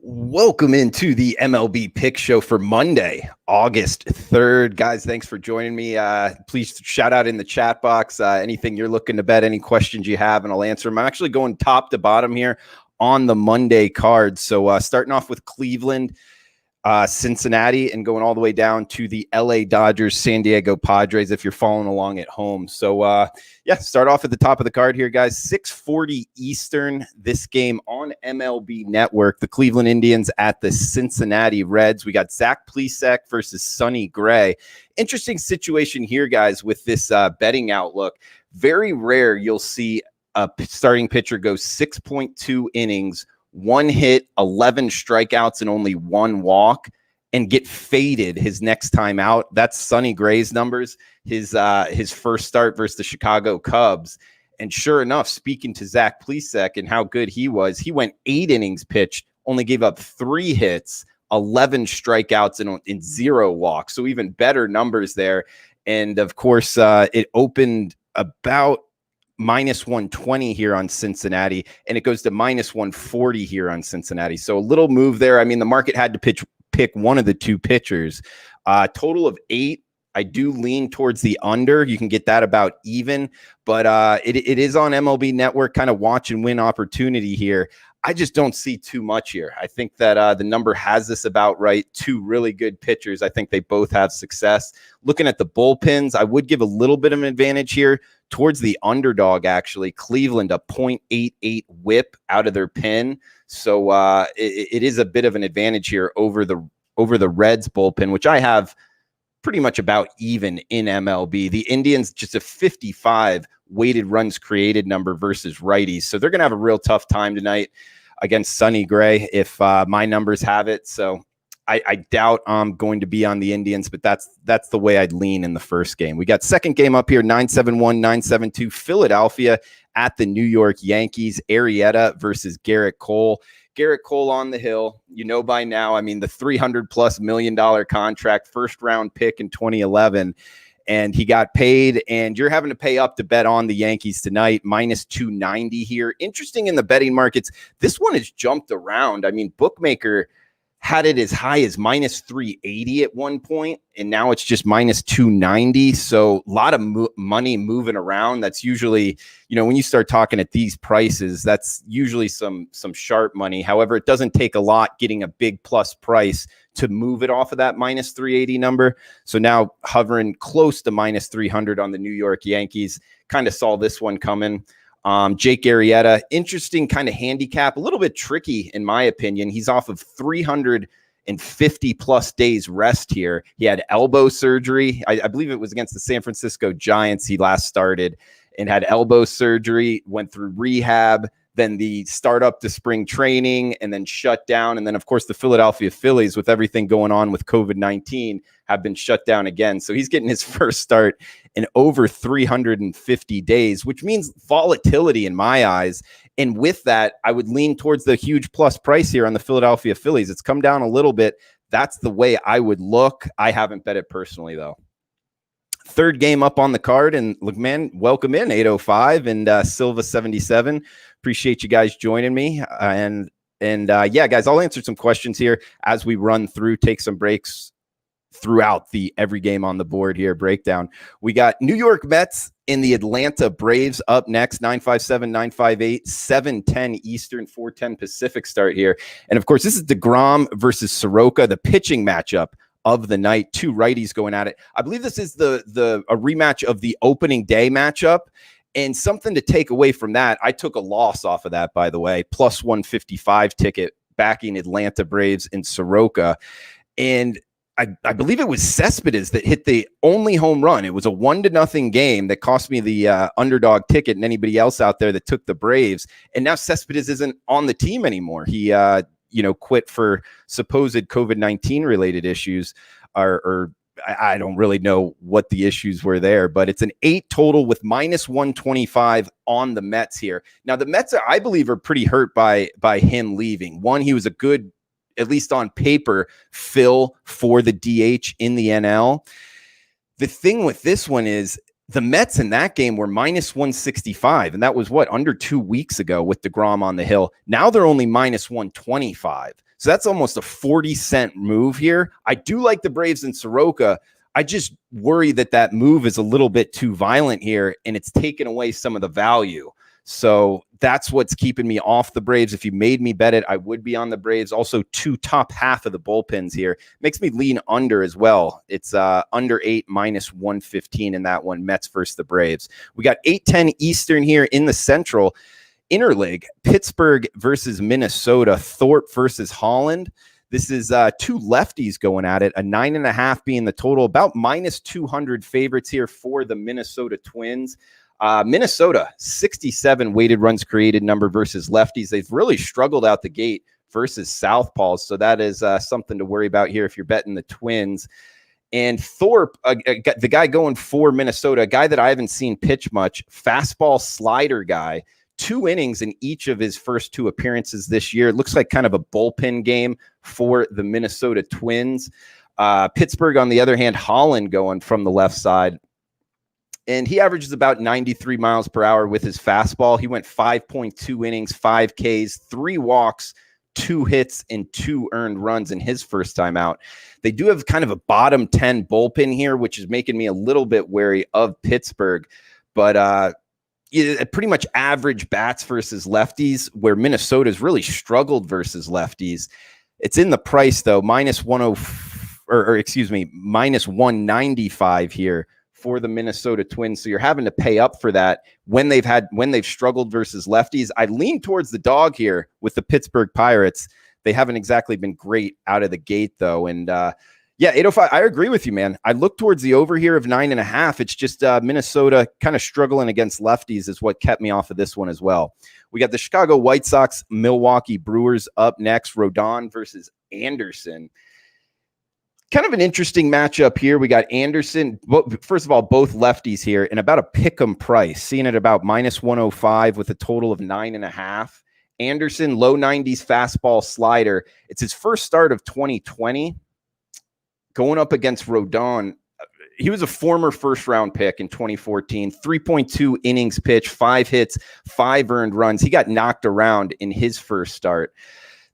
Welcome into the MLB Pick Show for Monday, August 3rd. Guys, thanks for joining me. Please shout out in the chat box anything you're looking to bet, any questions you have, and I'll answer them. I'm actually going top to bottom here on the Monday card. So starting off with Cleveland, Cincinnati, and going all the way down to the LA Dodgers, San Diego Padres, if you're following along at home. So start off at the top of the card here, guys. 6:40 Eastern, this game on MLB Network. The Cleveland Indians at the Cincinnati Reds. We got Zach Plesac versus Sonny Gray. Interesting situation here, guys, with this betting outlook. Very rare you'll see a starting pitcher go 6.2 innings, 1 hit, 11 strikeouts, and only 1 walk, and get faded his next time out. That's Sonny Gray's numbers, his first start versus the Chicago Cubs. And sure enough, speaking to Zach Plesac and how good he was, he went 8 innings pitched, only gave up 3 hits, 11 strikeouts, and 0 walks. So even better numbers there. And of course, it opened about minus 120 here on Cincinnati, and it goes to minus 140 here on Cincinnati. So a little move there. I mean, the market had to pick one of the two pitchers. Total of 8. I do lean towards the under. You can get that about even, but it is on MLB Network, kind of watch and win opportunity here. I just don't see too much here. I think that the number has this about right. 2 really good pitchers. I think they both have success. Looking at the bullpens, I would give a little bit of an advantage here towards the underdog, actually. Cleveland, a .88 whip out of their pen. So it is a bit of an advantage here over the Reds bullpen, which I have pretty much about even in MLB. The Indians, just a 55 weighted runs created number versus righties. So they're going to have a real tough time tonight against Sonny Gray if my numbers have it. So I doubt I'm going to be on the Indians, but that's the way I'd lean in the first game. We got second game up here, 9-7-1, 9-7-2, Philadelphia at the New York Yankees, Arrieta versus Garrett Cole. Garrett Cole on the hill, you know by now, I mean, the $300+ million contract, first round pick in 2011, and he got paid, and you're having to pay up to bet on the Yankees tonight, minus 290 here. Interesting in the betting markets, this one has jumped around. I mean, bookmaker had it as high as minus 380 at one point, and now it's just minus 290. So a lot of money moving around. That's usually, when you start talking at these prices, that's usually some sharp money. However, it doesn't take a lot getting a big plus price to move it off of that minus 380 number. So now hovering close to minus 300 on the New York Yankees. Kind of saw this one coming. Jake Arrieta, interesting kind of handicap, a little bit tricky in my opinion. He's off of 350 plus days rest here. He had elbow surgery. I believe it was against the San Francisco Giants he last started and had elbow surgery, went through rehab, then the start up to spring training, and then shut down. And then, of course, the Philadelphia Phillies, with everything going on with COVID-19, have been shut down again. So he's getting his first start in over 350 days, which means volatility in my eyes. And with that, I would lean towards the huge plus price here on the Philadelphia Phillies. It's come down a little bit. That's the way I would look. I haven't bet it personally, though. Third game up on the card, and look, man, welcome in 805 and Silva 77. Appreciate you guys joining me. And guys, I'll answer some questions here as we run through, take some breaks throughout the every game on the board here breakdown. We got New York Mets and the Atlanta Braves up next, 957, 958, 710 Eastern, 410 Pacific start here. And of course, this is DeGrom versus Soroka, the pitching matchup of the night. 2 righties going at it. I believe this is a rematch of the opening day matchup. And something to take away from that, I took a loss off of that, by the way, plus 155 ticket backing Atlanta Braves and Soroka. And I believe it was Cespedes that hit the only home run. It was a 1-0 game that cost me the underdog ticket and anybody else out there that took the Braves. And now Cespedes isn't on the team anymore. He, quit for supposed COVID-19 related issues, or I don't really know what the issues were there, but it's an 8 total with minus 125 on the Mets here. Now the Mets, I believe, are pretty hurt by him leaving. One, he was a good, at least on paper, fill for the DH in the NL. The thing with this one is the Mets in that game were minus 165, and that was under 2 weeks ago with DeGrom on the hill. Now they're only minus 125. So that's almost a 40-cent move here. I do like the Braves and Soroka. I just worry that move is a little bit too violent here, and it's taken away some of the value. So that's what's keeping me off the Braves. If you made me bet it, I would be on the Braves. Also, top half of the bullpens here. Makes me lean under as well. It's under 8 minus 115 in that one, Mets versus the Braves. We got 8:10 Eastern here in the Central. Interleague, Pittsburgh versus Minnesota, Thorpe versus Holland. This is two lefties going at it, a 9.5 being the total, about minus 200 favorites here for the Minnesota Twins. Minnesota, 67 weighted runs created number versus lefties. They've really struggled out the gate versus southpaws, so that is something to worry about here if you're betting the Twins. And Thorpe, the guy going for Minnesota, a guy that I haven't seen pitch much, fastball slider guy, 2 innings in each of his first 2 appearances this year. It looks like kind of a bullpen game for the Minnesota Twins. Pittsburgh, on the other hand, Holland going from the left side. And he averages about 93 miles per hour with his fastball. He went 5.2 innings, 5 Ks, 3 walks, 2 hits, and 2 earned runs in his first time out. They do have kind of a bottom 10 bullpen here, which is making me a little bit wary of Pittsburgh. But pretty much average bats versus lefties, where Minnesota's really struggled versus lefties. It's in the price, though, minus 195 here for the Minnesota Twins. So you're having to pay up for that when they've struggled versus lefties. I lean towards the dog here with the Pittsburgh Pirates. They haven't exactly been great out of the gate, though. And 805, I agree with you, man. I look towards the over here of 9.5. It's just Minnesota kind of struggling against lefties is what kept me off of this one as well. We got the Chicago White Sox, Milwaukee Brewers up next. Rodon versus Anderson. Kind of an interesting matchup here. We got Anderson. First of all, both lefties here, and about a pick'em price, seeing it about minus 105 with a total of 9.5. Anderson, low 90s fastball slider. It's his first start of 2020. Going up against Rodon. He was a former first-round pick in 2014, 3.2 innings pitched, 5 hits, 5 earned runs. He got knocked around in his first start.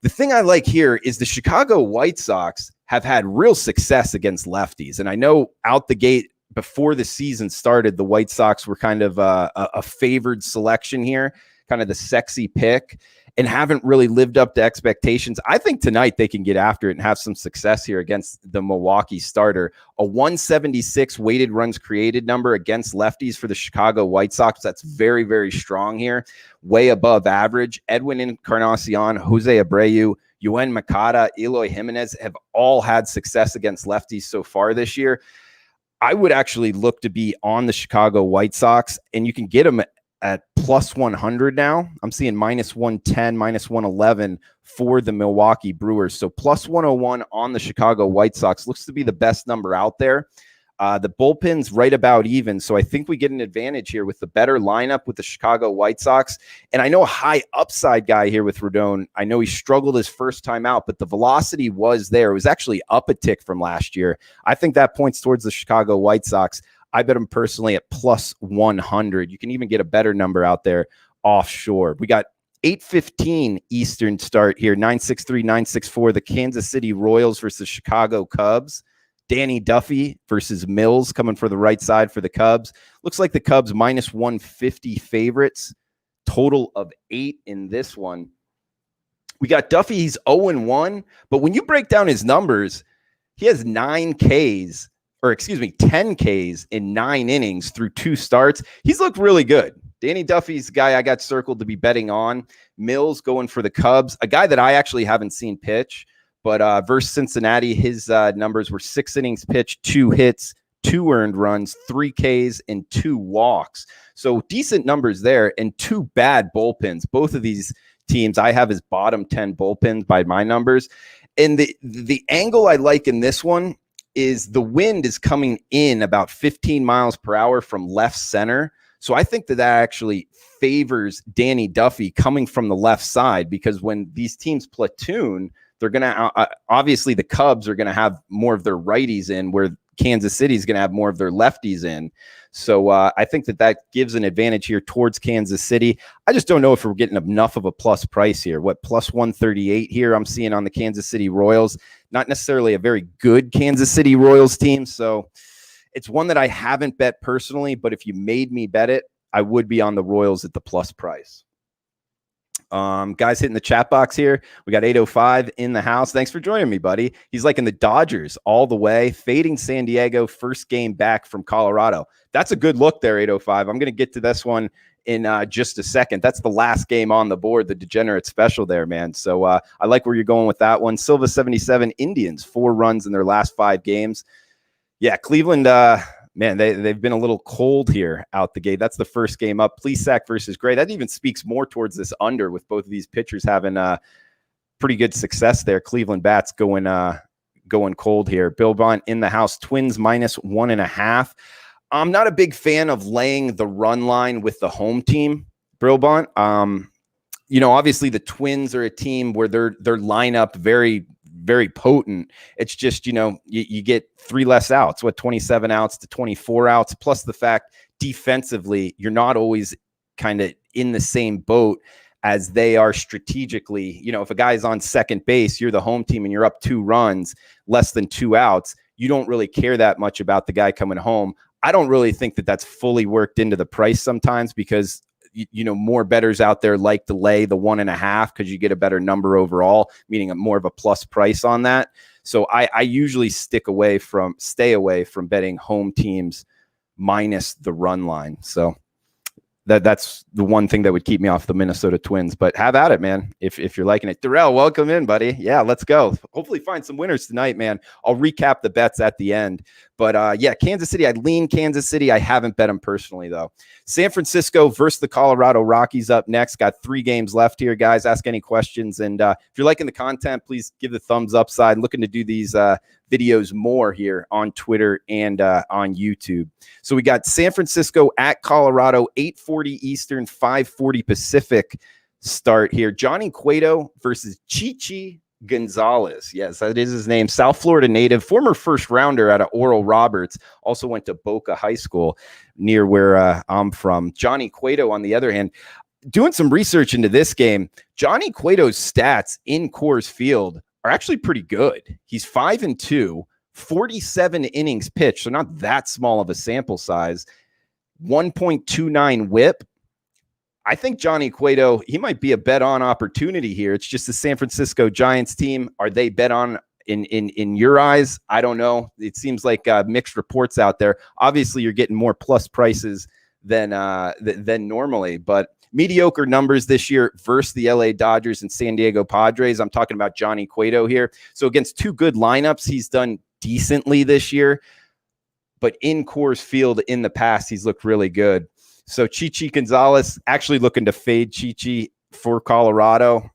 The thing I like here is the Chicago White Sox have had real success against lefties. And I know out the gate before the season started, the White Sox were kind of a favored selection here, kind of the sexy pick, and haven't really lived up to expectations. I think tonight they can get after it and have some success here against the Milwaukee starter. A 176 weighted runs created number against lefties for the Chicago White Sox. That's very, very strong here, way above average. Edwin Encarnacion, Jose Abreu, Yuen Makata, Eloy Jimenez have all had success against lefties so far this year. I would actually look to be on the Chicago White Sox, and you can get them at plus 100 now. I'm seeing minus 110, minus 111 for the Milwaukee Brewers. So plus 101 on the Chicago White Sox looks to be the best number out there. The bullpen's right about even. So I think we get an advantage here with the better lineup with the Chicago White Sox. And I know a high upside guy here with Rodon. I know he struggled his first time out, but the velocity was there. It was actually up a tick from last year. I think that points towards the Chicago White Sox. I bet him personally at plus 100. You can even get a better number out there offshore. We got 8:15 Eastern start here, 963, 964, the Kansas City Royals versus Chicago Cubs. Danny Duffy versus Mills coming for the right side for the Cubs. Looks like the Cubs minus 150 favorites. Total of 8 in this one. We got Duffy. He's 0-1. But when you break down his numbers, he has 10 Ks in 9 innings through 2 starts. He's looked really good. Danny Duffy's the guy I got circled to be betting on. Mills going for the Cubs, a guy that I actually haven't seen pitch. But versus Cincinnati, his numbers were 6 innings pitched, 2 hits, 2 earned runs, 3 Ks, and 2 walks. So decent numbers there, and 2 bad bullpens. Both of these teams I have as bottom 10 bullpens by my numbers. And the angle I like in this one is the wind is coming in about 15 miles per hour from left center. So I think that actually favors Danny Duffy coming from the left side, because when these teams platoon, they're going to obviously the Cubs are going to have more of their righties in, where Kansas City is going to have more of their lefties in. So I think that gives an advantage here towards Kansas City. I just don't know if we're getting enough of a plus price here. What, plus 138 here I'm seeing on the Kansas City Royals. Not necessarily a very good Kansas City Royals team. So it's one that I haven't bet personally, but if you made me bet it, I would be on the Royals at the plus price. Guys hitting the chat box here. We got 805 in the house. Thanks for joining me, buddy. He's liking the Dodgers all the way, fading San Diego, first game back from Colorado. That's a good look there, 805. I'm going to get to this one in just a second. That's the last game on the board, the degenerate special there, man. So I like where you're going with that one. Silva 77 Indians, 4 runs in their last 5 games. Yeah, Cleveland, man, they've been a little cold here out the gate. That's the first game up. Plesac versus Gray. That even speaks more towards this under with both of these pitchers having pretty good success there. Cleveland bats going cold here. Bill Bont in the house. Twins minus 1.5. I'm not a big fan of laying the run line with the home team, Bill Bont. Obviously the Twins are a team where their lineup very, very potent. It's just, you get 3 less outs, 27 outs to 24 outs, plus the fact defensively, you're not always kind of in the same boat as they are strategically. If a guy's on second base, you're the home team and you're up 2 runs, less than 2 outs, you don't really care that much about the guy coming home. I don't really think that that's fully worked into the price sometimes because more bettors out there like to lay the 1.5 because you get a better number overall, meaning more of a plus price on that. So I usually stay away from betting home teams minus the run line. So that's the one thing that would keep me off the Minnesota Twins. But have at it, man, if you're liking it. Darrell, welcome in, buddy. Yeah, let's go. Hopefully find some winners tonight, man. I'll recap the bets at the end. But, Kansas City, I lean Kansas City. I haven't bet them personally, though. San Francisco versus the Colorado Rockies up next. Got 3 games left here, guys. Ask any questions. And if you're liking the content, please give the thumbs up side. Looking to do these videos more here on Twitter and on YouTube. So we got San Francisco at Colorado, 8:40 Eastern, 5:40 Pacific start here. Johnny Cueto versus Chichi Gonzalez. Yes, that is his name. South Florida native, former first rounder out of Oral Roberts. Also went to Boca High School near where I'm from. Johnny Cueto, on the other hand, doing some research into this game, Johnny Cueto's stats in Coors Field are actually pretty good. He's 5-2, 47 innings pitched, so not that small of a sample size. 1.29 whip. I think Johnny Cueto, he might be a bet on opportunity here. It's just the San Francisco Giants team. Are they bet on in your eyes? I don't know. It seems like mixed reports out there. Obviously, you're getting more plus prices than normally, but mediocre numbers this year versus the LA Dodgers and San Diego Padres. I'm talking about Johnny Cueto here. So against 2 good lineups, he's done decently this year, but in Coors Field in the past, he's looked really good. So Chichi Gonzalez actually looking to fade Chichi for Colorado.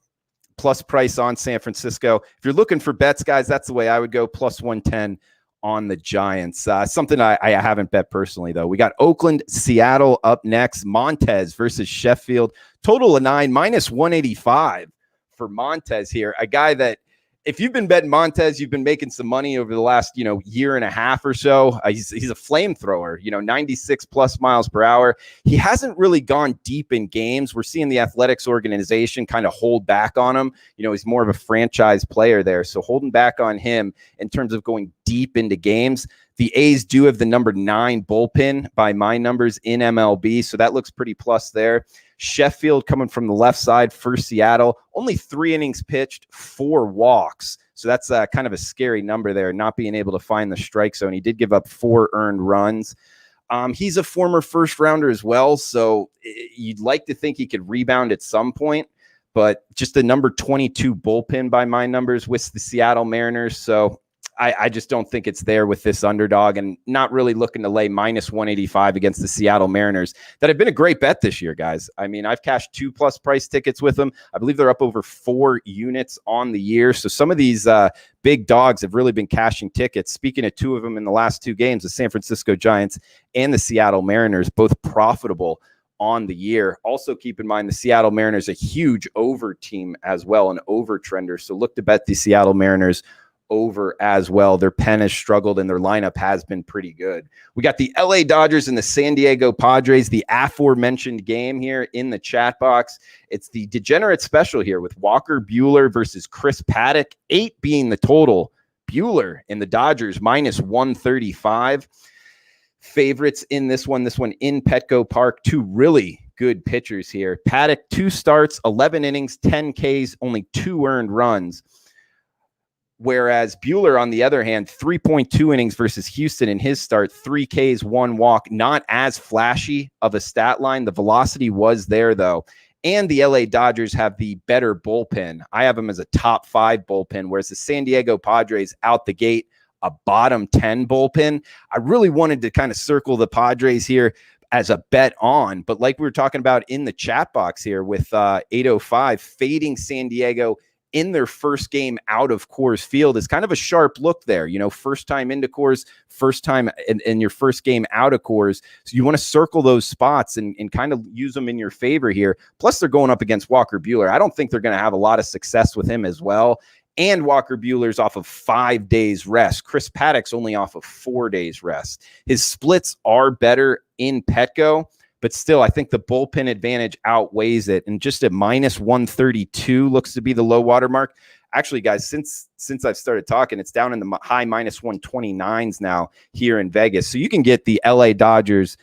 Plus price on San Francisco. If you're looking for bets, guys, that's the way I would go. Plus 110 on the Giants. Something I haven't bet personally, though. We got Oakland, Seattle up next. Montez versus Sheffield. Total of 9, minus 185 for Montez here. A guy that, if you've been betting Montez, you've been making some money over the last, year and a half or so. He's a flamethrower, 96 plus miles per hour. He hasn't really gone deep in games. We're seeing the athletics organization kind of hold back on him. He's more of a franchise player there. So holding back on him in terms of going deep into games. The A's do have the number 9 bullpen by my numbers in MLB. So that looks pretty plus there. Sheffield coming from the left side for Seattle, only 3 innings pitched, 4 walks. So that's kind of a scary number there, not being able to find the strike zone. He did give up 4 earned runs. He's a former first rounder as well, so you'd like to think he could rebound at some point, but just the number 22 bullpen by my numbers with the Seattle Mariners. So I just don't think it's there with this underdog, and not really looking to lay minus 185 against the Seattle Mariners that have been a great bet this year, guys. I mean, I've cashed 2 plus price tickets with them. I believe they're up over 4 units on the year. So some of these big dogs have really been cashing tickets. Speaking of 2 of them in the last 2 games, the San Francisco Giants and the Seattle Mariners, both profitable on the year. Also keep in mind the Seattle Mariners, a huge over team as well, an over trender. So look to bet the Seattle Mariners over as well. Their pen has struggled and their lineup has been pretty good. We got the LA Dodgers and the San Diego Padres, the aforementioned game here in the chat box. It's the degenerate special here with Walker Buehler versus Chris Paddock, 8 being the total. Buehler and the Dodgers -135. Favorites in this one in Petco Park. 2 really good pitchers here. Paddock, 2 starts, 11 innings, 10 Ks, only 2 earned runs. Whereas Buehler, on the other hand, 3.2 innings versus Houston in his start, 3 Ks, 1 walk. Not as flashy of a stat line. The velocity was there, though. And the LA Dodgers have the better bullpen. I have them as a top 5 bullpen, whereas the San Diego Padres out the gate, a bottom 10 bullpen. I really wanted to kind of circle the Padres here as a bet on, but like we were talking about in the chat box here with 805, fading San Diego in their first game out of Coors Field is kind of a sharp look there. You know, first time into Coors, first time in your first game out of Coors. So you want to circle those spots and kind of use them in your favor here. Plus, they're going up against Walker Buehler. I don't think they're going to have a lot of success with him as well. And Walker Buehler's off of 5 days rest. Chris Paddock's only off of 4 days rest. His splits are better in Petco, but still, I think the bullpen advantage outweighs it. And just at -132 looks to be the low water mark. Actually, guys, since I've started talking, it's down in the high -129s now here in Vegas. So you can get the LA Dodgers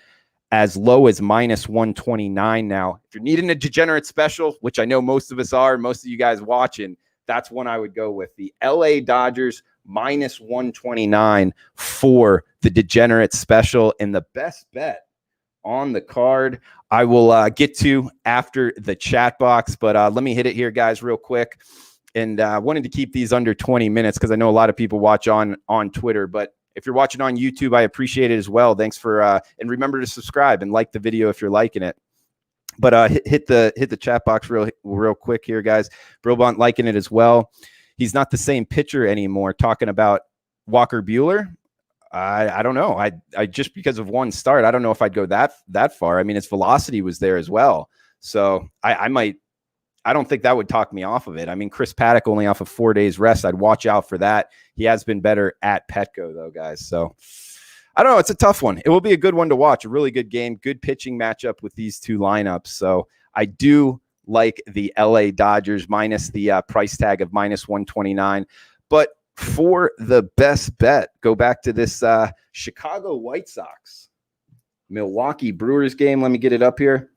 as low as -129 now. If you're needing a degenerate special, which I know most of us are, most of you guys watching, that's one I would go with. The LA Dodgers -129 for the degenerate special. And the best bet on the card I will get to after the chat box, but let me hit it here, guys, real quick. And wanted to keep these under 20 minutes because I know a lot of people watch on Twitter, but if you're watching on YouTube, I appreciate it as well. Thanks for and remember to subscribe and like the video if you're liking it. But hit the chat box real quick here, guys. Brobant liking it as well. He's not the same pitcher anymore. Talking about Walker Buehler. I don't know. I just because of one start, I don't know if I'd go that far. I mean, his velocity was there as well. So I don't think that would talk me off of it. I mean, Chris Paddock only off of 4 days rest. I'd watch out for that. He has been better at Petco though, guys. So I don't know. It's a tough one. It will be a good one to watch. A really good game, good pitching matchup with these two lineups. So I do like the LA Dodgers minus the price tag of -129, but for the best bet, go back to this Chicago White Sox, Milwaukee Brewers game. Let me get it up here.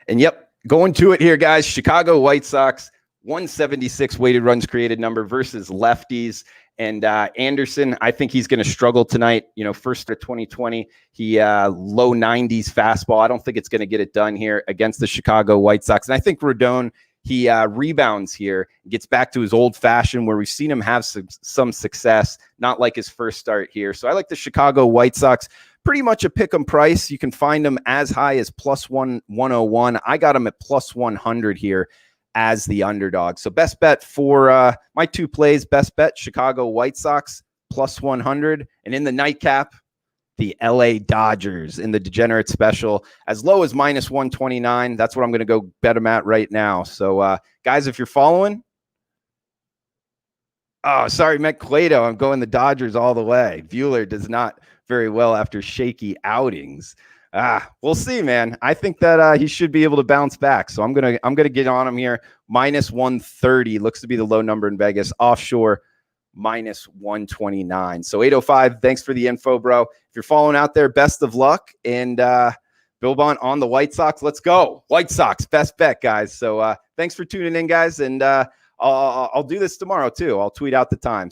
And yep, going to it here, guys. Chicago White Sox, 176 weighted runs created number versus lefties. And Anderson, I think he's going to struggle tonight. You know, first of 2020, he low 90s fastball. I don't think it's going to get it done here against the Chicago White Sox. And I think Rodon, he rebounds here, gets back to his old fashioned where we've seen him have some success, not like his first start here. So I like the Chicago White Sox, pretty much a pick 'em price. You can find them as high as +101. I got them at +100 here as the underdog. So best bet for my two plays, best bet Chicago White Sox +100, and in the nightcap, the LA Dodgers in the degenerate special as low as -129. That's what I'm going to go bet them at right now. So guys, if you're following, oh, sorry, meant Cueto. I'm going the Dodgers all the way. Buehler does not very well after shaky outings. We'll see, man. I think that he should be able to bounce back. So I'm gonna get on him here. -130 looks to be the low number in Vegas. Offshore -129. So 805. Thanks for the info, bro. If you're following out there, best of luck. And Bill Bont on the White Sox. Let's go. White Sox, best bet, guys. So thanks for tuning in, guys. And I'll do this tomorrow too. I'll tweet out the time. So